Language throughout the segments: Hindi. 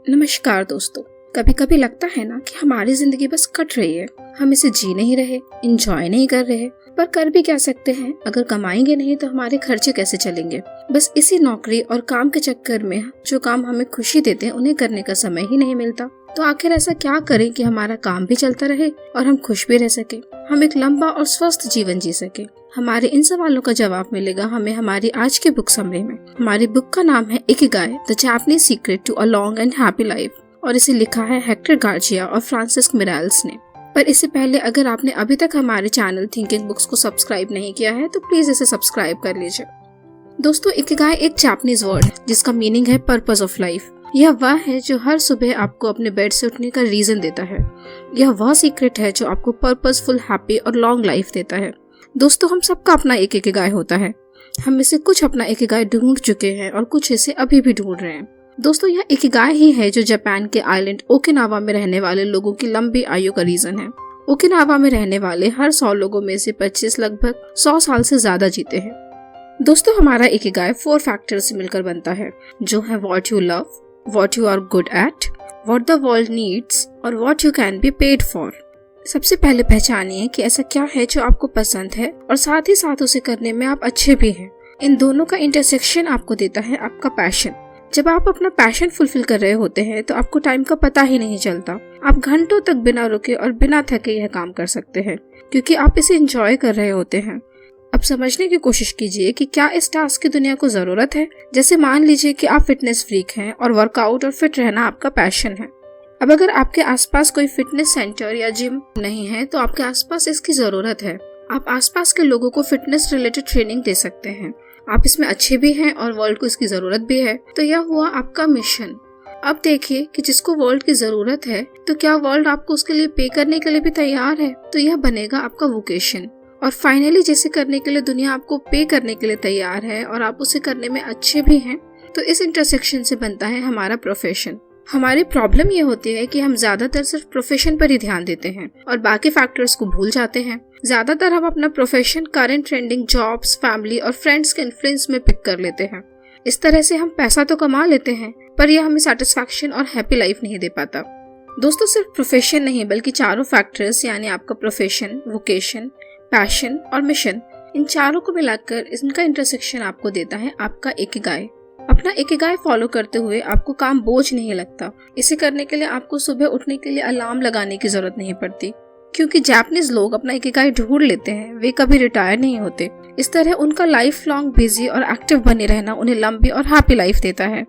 नमस्कार दोस्तों। कभी कभी लगता है ना कि हमारी जिंदगी बस कट रही है, हम इसे जी नहीं रहे, एंजॉय नहीं कर रहे। पर कर भी क्या सकते हैं, अगर कमाएंगे नहीं तो हमारे खर्चे कैसे चलेंगे। बस इसी नौकरी और काम के चक्कर में जो काम हमें खुशी देते हैं उन्हें करने का समय ही नहीं मिलता। तो आखिर ऐसा क्या करें कि हमारा काम भी चलता रहे और हम खुश भी रह सके, हम एक लंबा और स्वस्थ जीवन जी सके। हमारे इन सवालों का जवाब मिलेगा हमें हमारी आज की बुक समरी में। हमारी बुक का नाम है Ikigai, the Japanese secret to a long and happy life, और इसे लिखा है हेक्टर गार्जिया और फ्रांसिस्क मिराल्स ने। पर इससे पहले अगर आपने अभी तक हमारे चैनल थिंकिंग बुक्स को सब्सक्राइब नहीं किया है तो प्लीज इसे सब्सक्राइब कर लीजिए। दोस्तों, इकिगाई एक जापानीज वर्ड है जिसका मीनिंग है पर्पस ऑफ लाइफ। यह वह है जो हर सुबह आपको अपने बेड से उठने का रीजन देता है। यह वह सीक्रेट है जो आपको पर्पसफुल, हैप्पी और लॉन्ग लाइफ देता है। दोस्तों, हम सबका अपना एक इकिगाई होता है। हम में से कुछ अपना इकिगाई ढूंढ चुके हैं और कुछ इसे अभी भी ढूंढ रहे हैं। दोस्तों, यह इकिगाई ही है जो जापान के आइलैंड ओकिनावा में रहने वाले लोगों की लंबी आयु का रीजन है। ओकिनावा में रहने वाले हर 100 लोगों में से 25 लगभग 100 साल से ज्यादा जीते हैं। दोस्तों, हमारा इकिगाई 4 फैक्टर्स से मिलकर बनता है, जो है what you love, what you are good at, what the world needs और what you can be paid for. सबसे पहले पहचानिए कि ऐसा क्या है जो आपको पसंद है और साथ ही साथ उसे करने में आप अच्छे भी हैं। इन दोनों का इंटरसेक्शन आपको देता है आपका पैशन। जब आप अपना पैशन फुलफिल कर रहे होते हैं तो आपको टाइम का पता ही नहीं चलता। आप घंटों तक बिना रुके और बिना थके यह काम कर सकते हैं क्योंकि आप इसे एंजॉय कर रहे होते हैं। अब समझने की कोशिश कीजिए कि क्या इस टास्क की दुनिया को जरूरत है। जैसे मान लीजिए कि आप फिटनेस फ्रीक हैं और वर्कआउट और फिट रहना आपका पैशन है। अब अगर आपके आसपास कोई फिटनेस सेंटर या जिम नहीं है तो आपके आसपास इसकी जरूरत है। आप आसपास के लोगों को फिटनेस रिलेटेड ट्रेनिंग दे सकते हैं। आप इसमें अच्छे भी हैं और वर्ल्ड को इसकी जरूरत भी है, तो यह हुआ आपका मिशन। अब देखिए कि जिसको वर्ल्ड की जरूरत है तो क्या वर्ल्ड आपको उसके लिए पे करने के लिए भी तैयार है, तो यह बनेगा आपका वोकेशन। और फाइनली जिसे करने के लिए दुनिया आपको पे करने के लिए तैयार है और आप उसे करने में अच्छे भी हैं, तो इस इंटरसेक्शन से बनता है हमारा प्रोफेशन। हमारी प्रॉब्लम ये होती है कि हम ज्यादातर सिर्फ प्रोफेशन पर ही ध्यान देते हैं और बाकी फैक्टर्स को भूल जाते हैं। ज्यादातर हम अपना profession current trending jobs, family और फ्रेंड्स के इन्फ्लुएंस में पिक कर लेते हैं। इस तरह से हम पैसा तो कमा लेते हैं पर यह हमें सेटिस्फैक्शन और हैप्पी लाइफ नहीं दे पाता। दोस्तों, सिर्फ प्रोफेशन नहीं बल्कि चारों फैक्टर्स यानी आपका प्रोफेशन, वोकेशन, पैशन और मिशन, इन चारों को मिलाकर इनका इंटरसेक्शन आपको देता है आपका इकिगाई। अपना इकिगाई फॉलो करते हुए आपको काम बोझ नहीं लगता। इसे करने के लिए आपको सुबह उठने के लिए अलार्म लगाने की जरूरत नहीं पड़ती क्योंकि जापानीज लोग अपना इकिगाई ढूंढ लेते हैं, वे कभी रिटायर नहीं होते। इस तरह उनका लाइफ लॉन्ग बिजी और एक्टिव बने रहना उन्हें लंबी और हैप्पी लाइफ देता है।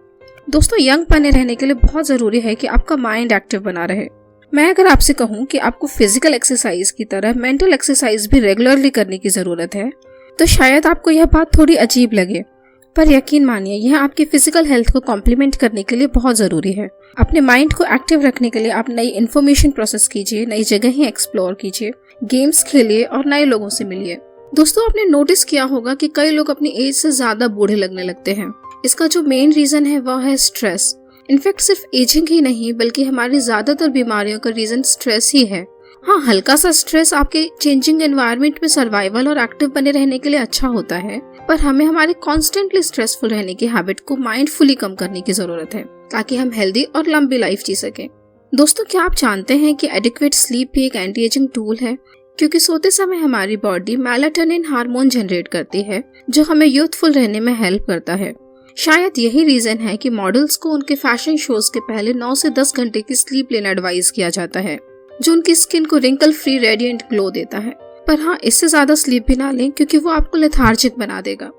दोस्तों, यंग बने रहने के लिए बहुत जरूरी है कि आपका माइंड एक्टिव बना रहे। मैं अगर आपसे कहूँ कि आपको फिजिकल एक्सरसाइज की तरह मेंटल एक्सरसाइज भी रेगुलरली करने की जरूरत है तो शायद आपको यह बात थोड़ी अजीब लगे, पर यकीन मानिए यह आपकी फिजिकल हेल्थ को कॉम्प्लीमेंट करने के लिए बहुत जरूरी है। अपने माइंड को एक्टिव रखने के लिए आप नई इन्फॉर्मेशन प्रोसेस कीजिए, नई जगहें एक्सप्लोर कीजिए, गेम्स खेलिए और नए लोगों से मिलिए। दोस्तों, आपने नोटिस किया होगा कि कई लोग अपनी एज से ज्यादा बूढ़े लगने लगते हैं। इसका जो मेन रीजन है वह है स्ट्रेस। इनफैक्ट सिर्फ एजिंग ही नहीं बल्कि हमारी ज्यादातर बीमारियों का रीजन स्ट्रेस ही है। हाँ, हल्का सा स्ट्रेस आपके चेंजिंग एनवायरनमेंट में सर्वाइवल और एक्टिव बने रहने के लिए अच्छा होता है, पर हमें हमारे कॉन्स्टेंटली स्ट्रेसफुल रहने की हैबिट को माइंडफुली कम करने की जरूरत है ताकि हम हेल्दी और लंबी लाइफ जी सके। दोस्तों, क्या आप जानते हैं कि एडिक्वेट स्लीप भी एक एंटी एजिंग टूल है, क्योंकि सोते समय हमारी बॉडी मेलाटोनिन हार्मोन जनरेट करती है जो हमें यूथफुल रहने में हेल्प करता है। शायद यही रीजन है कि मॉडल्स को उनके फैशन शोज के पहले 9 से 10 घंटे की स्लीप लेना एडवाइज किया जाता है, जो उनकी स्किन को रिंकल फ्री रेडिएंट ग्लो देता है। पर हाँ, इससे ज्यादा स्लीप भी ना लें क्योंकि वो आपको लेथार्जिक बना देगा।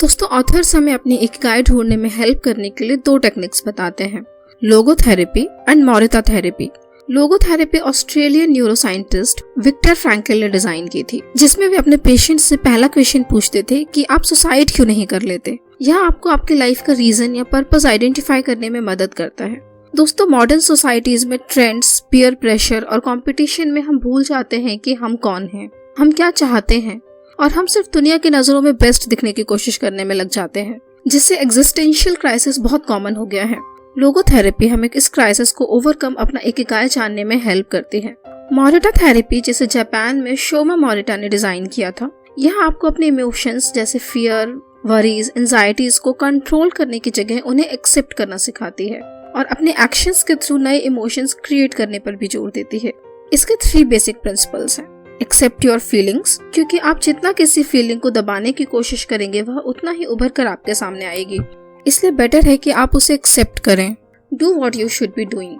दोस्तों, ऑथर्स हमें अपनी इकिगाई ढूंढने में हेल्प करने के लिए 2 टेक्निक्स बताते हैं, logotherapy and Morita therapy. Logotherapy Australian neuroscientist Viktor Frankl ने डिजाइन की थी, जिसमें वे अपने पेशेंट्स से पहला क्वेश्चन पूछते थे कि आप सुसाइड क्यों नहीं कर लेते। यह आपको आपकी लाइफ का रीजन या पर्पस आइडेंटिफाई करने में मदद करता है। दोस्तों, मॉडर्न सोसाइटीज में ट्रेंड्स, पीयर प्रेशर और कंपटीशन में हम भूल जाते हैं कि हम कौन हैं, हम क्या चाहते हैं, और हम सिर्फ दुनिया की नजरों में बेस्ट दिखने की कोशिश करने में लग जाते हैं, जिससे एग्जिस्टेंशियल क्राइसिस बहुत कॉमन हो गया है। लोगोथेरेपी हमें इस क्राइसिस को ओवरकम अपना इकिगाई जानने में हेल्प करती है। मोरिता थेरेपी, जिसे जापान में शोमा मोरिता ने डिजाइन किया था, यह आपको अपने इमोशंस जैसे फियर, वरीज, एंजाइटीज को कंट्रोल करने की जगह उन्हें एक्सेप्ट करना सिखाती है। और अपने एक्शंस के थ्रू नए इमोशंस क्रिएट करने पर भी जोर देती है। इसके 3 बेसिक प्रिंसिपल्स हैं। एक्सेप्ट योर फीलिंग्स, क्योंकि आप जितना किसी फीलिंग को दबाने की कोशिश करेंगे वह उतना ही उभर कर आपके सामने आएगी, इसलिए बेटर है कि आप उसे एक्सेप्ट करें। Do what you should be doing,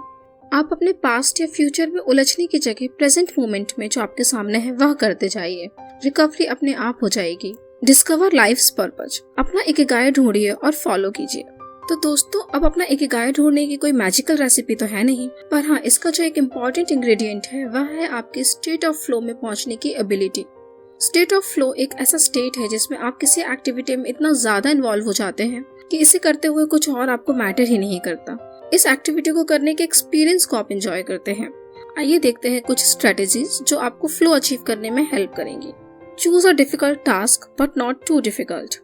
आप अपने पास्ट या फ्यूचर में उलझने की जगह प्रेजेंट मोमेंट में जो आपके सामने है वह करते जाइए, रिकवरी अपने आप हो जाएगी। डिस्कवर लाइफ्स पर्पज, अपना इकिगाई ढूंढिए और फॉलो कीजिए। तो दोस्तों, अब अपना इकिगाई ढूंढने की कोई मैजिकल रेसिपी तो है नहीं, पर हाँ, इसका जो एक इम्पॉर्टेंट इंग्रेडिएंट है वह है आपकी स्टेट ऑफ फ्लो में पहुंचने की एबिलिटी। स्टेट ऑफ फ्लो एक ऐसा स्टेट है जिसमें आप किसी एक्टिविटी में इतना ज्यादा इन्वॉल्व हो जाते हैं कि इसे करते हुए कुछ और आपको मैटर ही नहीं करता। इस एक्टिविटी को करने के एक्सपीरियंस को आप एंजॉय करते हैं। आइए देखते हैं कुछ स्ट्रेटेजीज जो आपको फ्लो अचीव करने में हेल्प करेंगी। Choose a difficult task but not too difficult,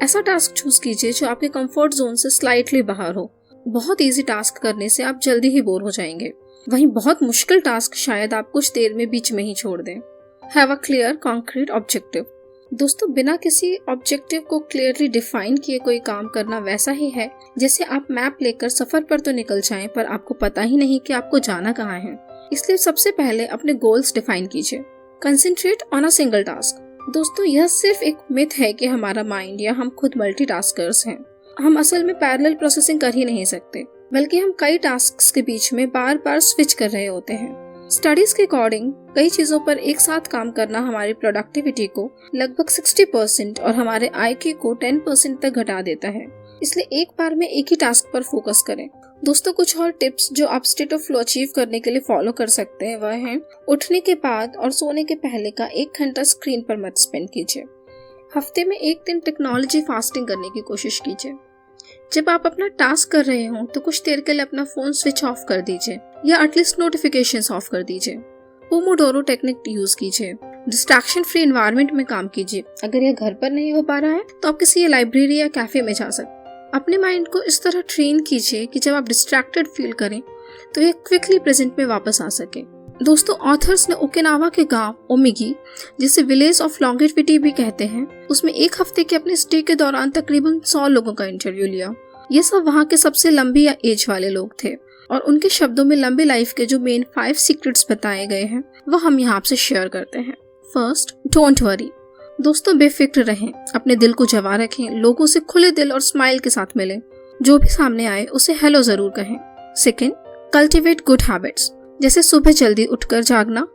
ऐसा टास्क चूज कीजिए जो आपके कंफर्ट जोन से स्लाइटली बाहर हो। बहुत इजी टास्क करने से आप जल्दी ही बोर हो जाएंगे, वहीं बहुत मुश्किल टास्क शायद आप कुछ देर में बीच में ही छोड़ दें। Have a clear concrete objective, दोस्तों बिना किसी ऑब्जेक्टिव को क्लियरली डिफाइन किए कोई काम करना वैसा ही है जैसे आप मैप लेकर सफर पर तो निकल जाएं पर आपको पता ही नहीं कि आपको जाना कहाँ है। इसलिए सबसे पहले अपने गोल्स डिफाइन कीजिए। Concentrate on a single task, दोस्तों यह सिर्फ एक मिथ है कि हमारा माइंड या हम खुद मल्टीटास्कर्स हैं। हम असल में पैरेलल प्रोसेसिंग कर ही नहीं सकते, बल्कि हम कई टास्क्स के बीच में बार बार स्विच कर रहे होते हैं। स्टडीज के अकॉर्डिंग कई चीजों पर एक साथ काम करना हमारी प्रोडक्टिविटी को लगभग 60% और हमारे IQ को 10% तक घटा देता है। इसलिए एक बार में एक ही टास्क पर फोकस करें। दोस्तों, कुछ और टिप्स जो आप स्टेट ऑफ फ्लो अचीव करने के लिए फॉलो कर सकते हैं वह हैं, उठने के बाद और सोने के पहले का 1 घंटा स्क्रीन पर मत स्पेंड कीजिए। हफ्ते में 1 दिन टेक्नोलॉजी फास्टिंग करने की कोशिश कीजिए। जब आप अपना टास्क कर रहे हो तो कुछ देर के लिए अपना फोन स्विच ऑफ कर दीजिए या एटलीस्ट नोटिफिकेशंस ऑफ कर दीजिए। पोमोडोरो टेक्निक यूज कीजिए। डिस्ट्रैक्शन फ्री एनवायरनमेंट में काम कीजिए। अगर यह घर पर नहीं हो पा रहा है तो आप किसी लाइब्रेरी या कैफे में जा सकते। अपने माइंड को इस तरह ट्रेन कीजिए कि जब आप डिस्ट्रैक्टेड फील करें तो यह क्विकली प्रेजेंट में वापस आ सके। दोस्तों, ऑथर्स ने ओकिनावा के गांव ओमिगी, जिसे विलेज ऑफ लॉन्गेविटी भी कहते हैं, उसमें 1 हफ्ते के अपने स्टे के दौरान तकरीबन 100 लोगों का इंटरव्यू लिया। ये सब वहाँ के सबसे लंबी या एज वाले लोग थे और उनके शब्दों में लंबी लाइफ के जो मेन 5 सीक्रेट्स बताए गए हैं वो हम यहाँ आपसे शेयर करते हैं। फर्स्ट, डोंट वरी, दोस्तों बेफिक्र रहें, अपने दिल को जवा रखें, लोगों से खुले दिल और स्माइल के साथ मिलें, जो भी सामने आए उसे हेलो जरूर कहें। सेकंड, कल्टिवेट गुड हैबिट्स, जैसे सुबह जल्दी उठकर जागना,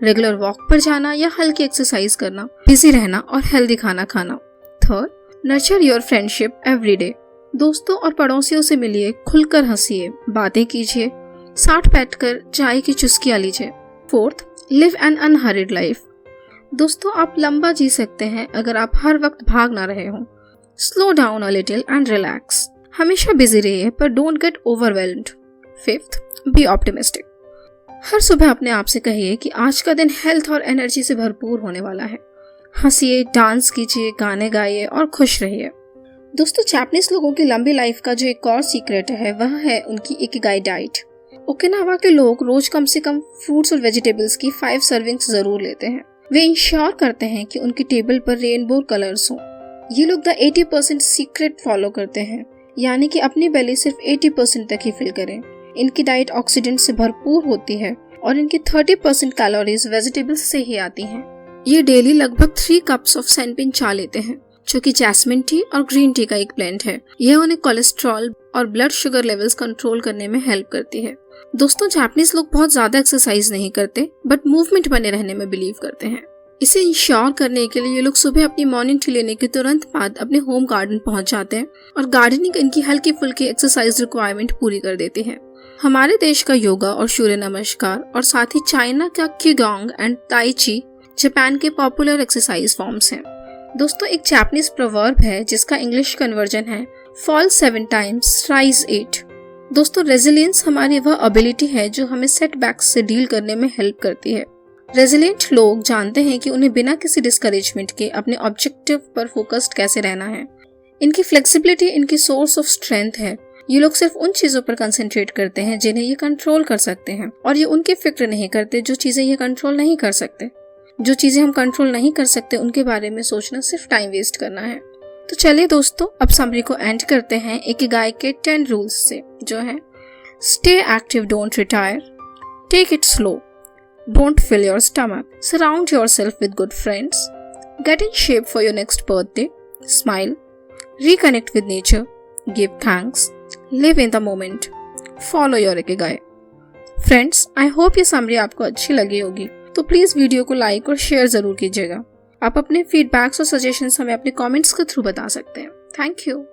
रेगुलर वॉक पर जाना या हल्की एक्सरसाइज करना, बिजी रहना और हेल्दी खाना खाना। Third, nurture your friendship every day, दोस्तों और पड़ोसियों से मिलिए, खुलकर हंसिए, बातें कीजिए, साथ बैठकर चाय की चुस्कियां लीजिए। Fourth, live N unhurried life, दोस्तों आप लंबा जी सकते हैं अगर आप हर वक्त भाग ना रहे हो। Slow down a little and relax, हमेशा बिजी रहिए पर don't get overwhelmed. Fifth, be optimistic, हर सुबह अपने आप से कहिए कि आज का दिन हेल्थ और एनर्जी से भरपूर होने वाला है। हंसिए, डांस कीजिए, गाने गाइए और खुश रहिए। दोस्तों, जापानीज लोगों की लंबी लाइफ का जो एक और सीक्रेट है वह है उनकी इकिगाई डाइट। ओकिनावा के लोग रोज कम से कम फ्रूट्स और वेजिटेबल्स की 5 सर्विंग्स जरूर लेते हैं। वे इंश्योर करते हैं कि उनकी टेबल पर रेनबो कलर्स हों। ये लोग द 80% सीक्रेट फॉलो करते हैं, यानी कि अपनी बेली सिर्फ 80% तक ही फिल करें। इनकी डाइट ऑक्सीडेंट से भरपूर होती है और इनकी 30% कैलोरीज वेजिटेबल्स से ही आती हैं। ये डेली लगभग 3 कप्स ऑफ सेनपिन चाय लेते हैं, जो कि जैस्मिन टी और ग्रीन टी का एक ब्लेंड है। यह उन्हें कोलेस्ट्रॉल और ब्लड शुगर लेवल्स कंट्रोल करने में हेल्प करती है। दोस्तों, जापानीज लोग बहुत ज्यादा एक्सरसाइज नहीं करते बट मूवमेंट बने रहने में बिलीव करते हैं। इसे इंश्योर करने के लिए ये लोग सुबह अपनी मॉर्निंग टी लेने के तुरंत बाद अपने होम गार्डन पहुंच जाते हैं और गार्डनिंग इनकी हल्की फुल्की एक्सरसाइज रिक्वायरमेंट पूरी कर देती है। हमारे देश का योगा और सूर्य नमस्कार और साथ ही चाइना का क्यूगोंग एंड ताई ची जापान के पॉपुलर एक्सरसाइज फॉर्म्स हैं। दोस्तों, एक जापानीज प्रोवर्ब है जिसका इंग्लिश कन्वर्जन है फॉल 7 टाइम्स राइज 8। दोस्तों, रेजिलियंस हमारी वह एबिलिटी है जो हमें सेटबैक्स से डील करने में हेल्प करती है। रेजिलिएंट लोग जानते हैं कि उन्हें बिना किसी डिस्करेजमेंट के अपने ऑब्जेक्टिव पर फोकस्ड कैसे रहना है। इनकी फ्लेक्सिबिलिटी इनकी सोर्स ऑफ स्ट्रेंथ है। ये लोग सिर्फ उन चीजों पर कंसंट्रेट करते हैं जिन्हें ये कंट्रोल कर सकते हैं और ये उनकी फिक्र नहीं करते जो चीजें ये कंट्रोल नहीं कर सकते। जो चीजें हम कंट्रोल नहीं कर सकते उनके बारे में सोचना सिर्फ टाइम वेस्ट करना है। तो चलिए दोस्तों, अब समरी को एंड करते हैं इकिगाई के 10 रूल्स से, जो है Stay active, don't retire. Take it slow. Don't fill your stomach. Surround yourself with good friends. Get in shape for your next birthday. Smile. Reconnect with nature. Give thanks. Live in the moment. Follow your ikigai. Friends, I hope ये समरी आपको अच्छी लगी होगी, तो प्लीज वीडियो को लाइक और शेयर जरूर कीजिएगा। आप अपने फीडबैक्स और सजेशंस हमें अपने कमेंट्स के थ्रू बता सकते हैं। Thank you.